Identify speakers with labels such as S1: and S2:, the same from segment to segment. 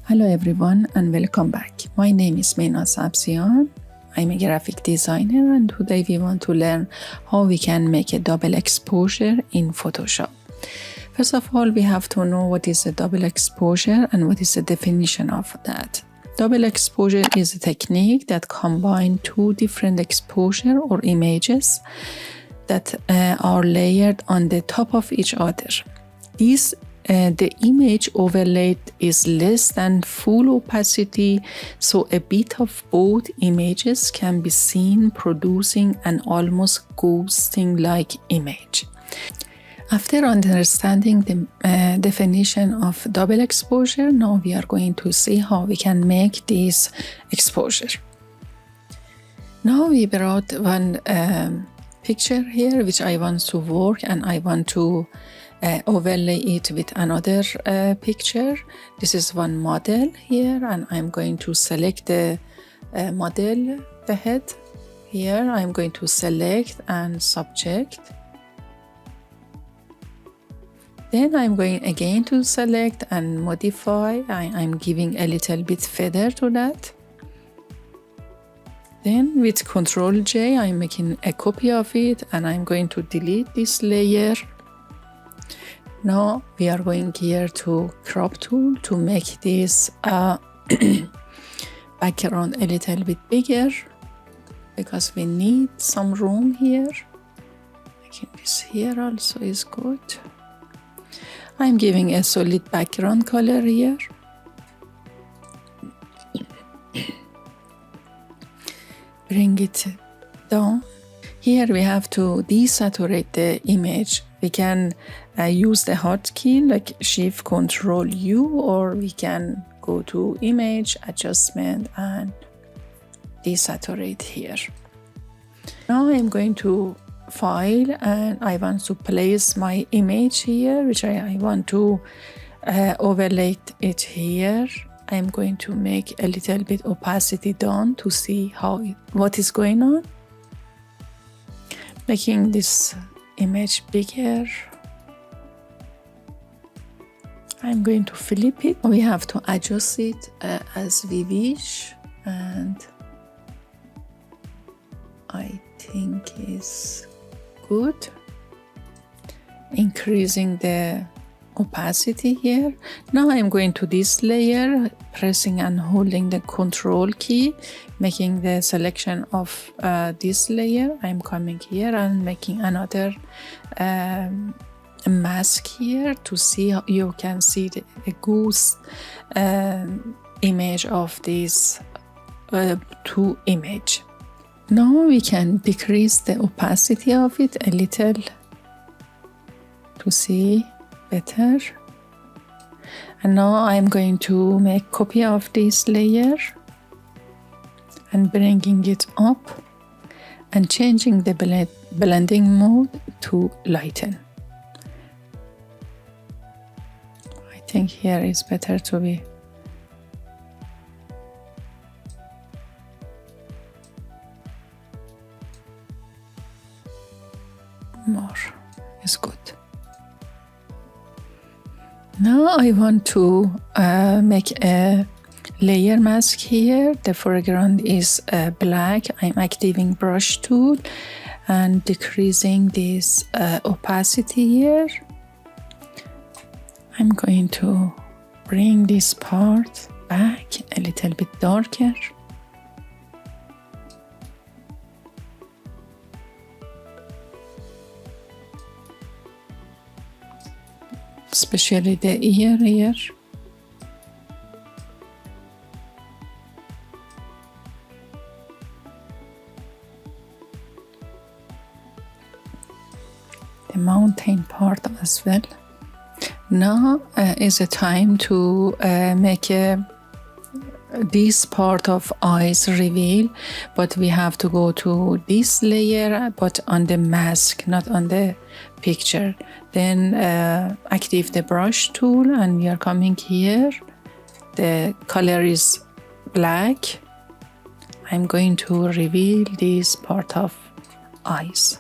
S1: Hello everyone and welcome back. My name is Meinaz Abzian. I'm a graphic designer and today we want to learn how we can make a double exposure in Photoshop. First of all, we have to know what is a double exposure and what is the definition of that. Double exposure is a technique that combines two different exposure or images that are layered on the top of each other. The image overlaid is less than full opacity, so a bit of both images can be seen producing an almost ghosting-like image. After understanding the definition of double exposure, now we are going to see how we can make this exposure. Now we brought one picture here which I want to work, and I want to overlay it with another picture. This is one model here, and I'm going to select the model, the head. Here I'm going to select and subject. Then I'm going again to select and modify. I'm giving a little bit feather to that. Then with Ctrl J, I'm making a copy of it, and I'm going to delete this layer. Now we are going here to crop tool to make this background a little bit bigger because we need some room here. Making this here also is good. I'm giving a solid background color here. Bring it down. Here we have to desaturate the image. We can use the hotkey like Shift Ctrl U, or we can go to Image, Adjustment, and desaturate here. Now I'm going to File, and I want to place my image here, which I want to overlay it here. I'm going to make a little bit opacity down to see what is going on. Making this image bigger. I'm going to flip it. We have to adjust it as we wish, and I think it's good. Increasing the opacity here. Now I'm going to this layer, pressing and holding the Control key, making the selection of this layer. I'm coming here and making another mask here to see how you can see a goose image of these two images. Now we can decrease the opacity of it a little to see better. And now I'm going to make copy of this layer and bringing it up and changing the blending mode to lighten. I think here is better to be more. Is good. Now I want to make a layer mask here. The foreground is black. I'm activating brush tool and decreasing this opacity here. I'm going to bring this part back a little bit darker. Especially the ear here. The mountain part as well. Now is a time to make this part of eyes reveal, but we have to go to this layer, but on the mask, not on the picture. Then activate the brush tool, and we are coming here. The color is black. I'm going to reveal this part of eyes.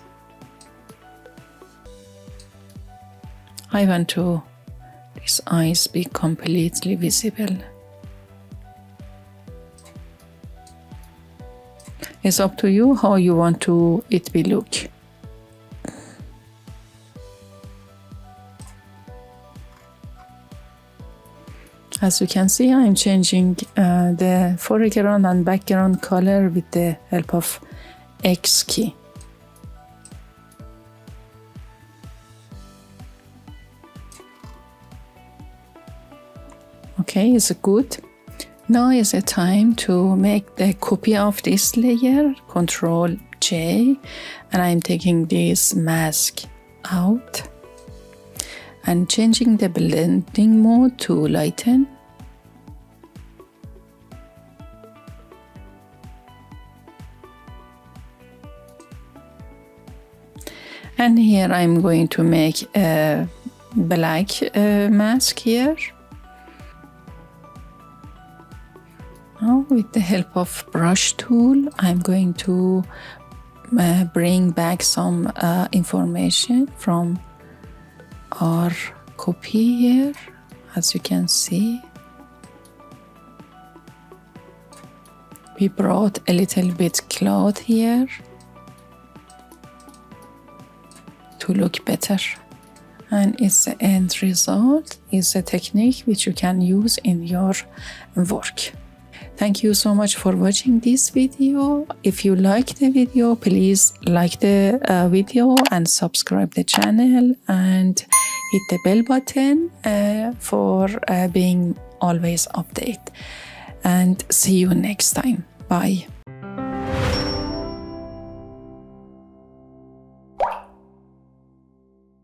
S1: I want to these eyes be completely visible. It's up to you how you want to it be look. As you can see, I'm changing the foreground and background color with the help of X key. Okay, it's good. Now is the time to make the copy of this layer, Control J, and I'm taking this mask out and changing the blending mode to lighten. And here I'm going to make a black mask here. Now with the help of brush tool, I'm going to bring back some information from our copy here. As you can see, we brought a little bit cloud here to look better, and it's the end result. Is a technique which you can use in your work. Thank you so much for watching this video. If you like the video, please like the video and subscribe the channel and hit the bell button for being always updated. And see you next time. Bye.